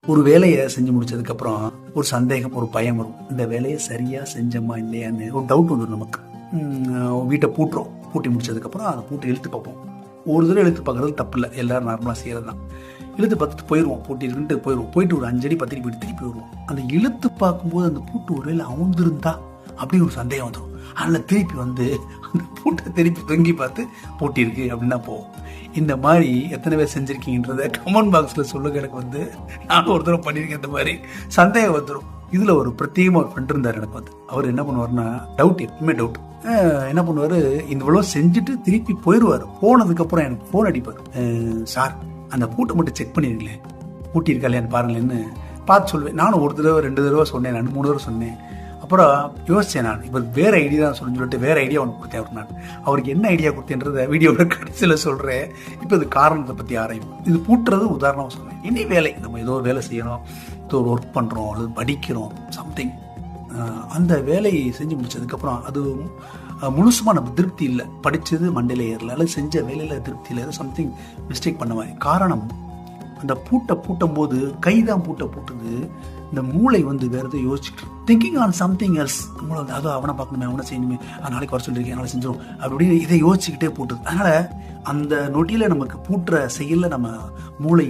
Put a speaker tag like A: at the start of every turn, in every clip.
A: ஒரு வேலையை செஞ்சு முடிச்சதுக்கப்புறம் ஒரு சந்தேகம், ஒரு பயம் வரும். இந்த வேலையை சரியா செஞ்சோமா இல்லையான்னு ஒரு டவுட் வந்துடும் நமக்கு. வீட்டை பூட்டுறோம். பூட்டி முடிச்சதுக்கப்புறம் அதை பூட்டி இழுத்து பார்ப்போம். ஒரு தடவை இழுத்து பார்க்குறது தப்பு இல்லை, எல்லோரும் நார்மலாக செய்கிறது தான். இழுத்து பார்த்துட்டு போயிடுவோம், பூட்டி இருக்குன்ட்டு போயிடுவோம். போயிட்டு ஒரு 5 அடி 10 அடி போயிட்டு திருப்பி வருவோம். அந்த இழுத்து பார்க்கும்போது அந்த பூட்டு ஒரு வேலை அவுந்திருந்தா அப்படி ஒரு சந்தேகம் வந்துடும். அதில் திருப்பி வந்து அந்த பூட்டை திருப்பி தொங்கி பார்த்து பூட்டியிருக்கு அப்படின்னா போவோம். இந்த மாதிரி எத்தனை பேர் செஞ்சுருக்கீங்கன்றத கமெண்ட் பாக்ஸில் சொல்லுங்க. எனக்கு வந்து நானும் ஒரு தடவை பண்ணியிருக்கேன். இந்த மாதிரி சந்தேகம் வந்துடும். இதில் ஒரு பிரத்யேகமாக ஒரு ஃப்ரெண்ட் இருந்தார் எனக்கு வந்து. அவர் என்ன பண்ணுவார்னா, டவுட், எப்பவுமே டவுட். என்ன பண்ணுவார், இந்த இவ்வளோ செஞ்சுட்டு திருப்பி போயிடுவார். போனதுக்கப்புறம் எனக்கு ஃபோன் அடிப்பார். சார், அந்த பூட்டை மட்டும் செக் பண்ணிருங்களேன், பூட்டி இருக்கா இல்லையான்னு பாருங்களேன்னு பார்த்து சொல்லுவேன். நானும் ஒரு தடவை 2 தடவை சொன்னேன், 2-3 தடவை சொன்னேன். அப்புறம் யோசித்தேன், நான் இவர் வேறு ஐடியா தான் சொல்லிட்டு வேறு ஐடியா ஒன்று கொடுத்தேன் அவர். நான் அவருக்கு என்ன ஐடியா கொடுத்தேன்றதை வீடியோவில் கடைசியில் சொல்கிறேன். இப்போ இது காரணத்தை பற்றி ஆராயும். இது பூட்டுறது உதாரணமாக சொன்னேன். இனி வேலை, நம்ம ஏதோ வேலை செய்யணும், ஏதோ ஒரு ஒர்க் பண்ணுறோம் அல்லது படிக்கிறோம் சம்திங். அந்த வேலையை செஞ்சு முடிச்சதுக்கப்புறம் அது முழுசுமாக நம்ம திருப்தி இல்லை, படித்தது மண்டையில் ஏறல, அல்லது செஞ்ச வேலையில் திருப்தி இல்லை, ஏதோ சம்திங் மிஸ்டேக் பண்ணுவேன். காரணம், அந்த பூட்டை பூட்டும் போது கைதான் பூட்டுது. இந்த மூளை வந்து வேற எதுவும் யோசிச்சுட்டு திங்கிங் ஆன் சம்திங் எல்ஸ். மூளை வந்து அதோ அவனை பார்க்கணுமே, அவனை செய்யணுமே, நாளைக்கு வர சொல்லியிருக்கேன், அதனால செஞ்சிடும் அப்படின்னு இதை யோசிச்சுக்கிட்டே பூட்டுது. அதனால அந்த நொடியில் நமக்கு பூட்டுற செயலில் நம்ம மூளை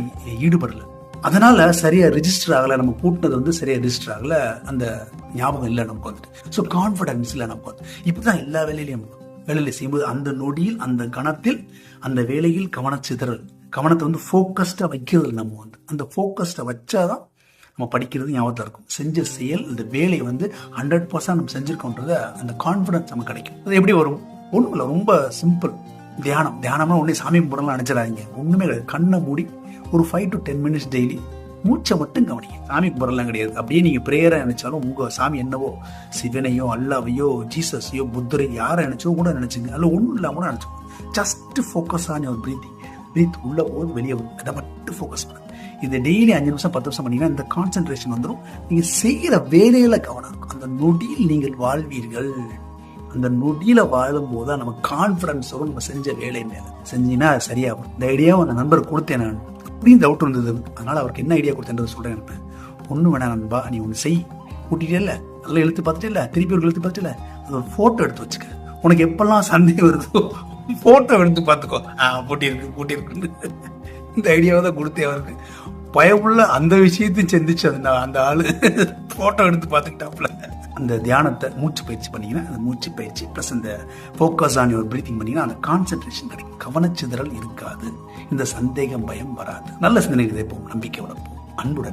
A: ஈடுபடலை. அதனால சரியா ரிஜிஸ்டர் ஆகலை. நம்ம பூட்டினது வந்து சரியா ரிஜிஸ்டர் ஆகலை, அந்த ஞாபகம் இல்லை நமக்கு வந்துட்டு. ஸோ கான்ஃபிடன்ஸ் இல்லை நமக்கு வந்து. இப்படிதான் எல்லா வேலையிலையும் செய்யும்போது அந்த நொடியில், அந்த கணத்தில், அந்த வேலையில் கவனச்சிதறல், கவனத்தை வந்து ஃபோக்கஸ்டாக வைக்கிறது. நம்ம வந்து அந்த ஃபோக்கஸ்டை வச்சாதான் நம்ம படிக்கிறது ஞாபகத்தில் இருக்கும். செஞ்ச செயல், இந்த வேலையை வந்து 100% நம்ம செஞ்சுருக்கோன்றத அந்த கான்ஃபிடன்ஸ் நமக்கு கிடைக்கும். அது எப்படி வரும்? ஒன்றும் இல்லை, ரொம்ப சிம்பிள். தியானம்னா ஒன்றே சாமி கும்பிடலாம் நினச்சிடாதீங்க. ஒன்றுமே கிடையாது. கண்ணை மூடி ஒரு 5 to 10 minutes டெய்லி மூச்சை மட்டும் கவனிங்க. சாமி கும்பிடலாம் கிடையாது. அப்படியே நீங்கள் ப்ரேயரை நினைச்சாலும் உங்கள் சாமி என்னவோ, சிவனையோ அல்லாவையோ ஜீசஸையோ புத்தரை யாரை நினைச்சோ கூட நினைச்சுங்க. அதில் ஒன்றும் இல்லாமல் கூட நினச்சிக்கோங்க. Just focus on your breathing. Breath உள்ளே போகுது, வெளியே வரும், அதை மட்டும் ஃபோக்கஸ் பண்ணுங்க. இது டெய்லி 5 நிமிஷம் 10 நிமிஷம் பண்ணிங்கன்னா இந்த கான்சென்ட்ரேஷன் வந்துடும். நீங்கள் செய்கிற வேலையில் கவனம் இருக்கும். அந்த நொடியில் நீங்கள் வாழ்வீர்கள். அந்த நொடியில் வாழும்போது தான் நம்ம கான்ஃபிடன்ஸ் வரும். நம்ம செஞ்ச வேலை மேலே செஞ்சீங்கன்னா சரியாகும். இந்த ஐடியாவை அந்த நண்பர் கொடுத்தேன். நான் அப்படின்னு டவுட் இருந்தது. அதனால் அவருக்கு என்ன ஐடியா கொடுத்தேன்றது சொல்கிறேன். நினைப்பேன், ஒன்றும் வேணாம் நண்பா, நீ ஒன்று செய். கூட்டிகிட்டே இல்லை, அதெல்லாம் எழுத்து பார்த்துட்டே இல்லை, திருப்பி ஒரு எழுத்து பார்த்துட்டு இல்லை, அது ஒரு ஃபோட்டோ எடுத்து வச்சுக்க. உனக்கு எப்பெல்லாம் சந்தேகம் வருதோ ஃபோட்டோ எடுத்து பார்த்துக்கோ. பூட்டியிருக்குன்னு இந்த ஐடியாவை தான் கொடுத்தேன் அவருக்கு. பயமுள்ள அந்த விஷயத்தையும் செஞ்சிச்சு அந்த ஆள் ஃபோட்டோ எடுத்து பார்த்துக்கிட்டாப்புல. அந்த தியானத்தை மூச்சு பயிற்சி பண்ணிங்கன்னா, அந்த மூச்சு பயிற்சி ப்ளஸ் அந்த ஃபோக்கஸ் ஆன் யுவர் பிரீத்திங் பண்ணிங்கன்னா அந்த கான்சென்ட்ரேஷன் கிடைக்கும். கவனச்சிதறல் இருக்காது. இந்த சந்தேகம், பயம் வராது. நல்ல சிந்தனை விதைப்போம், நம்பிக்கை வளர்ப்போம். அன்புடன்.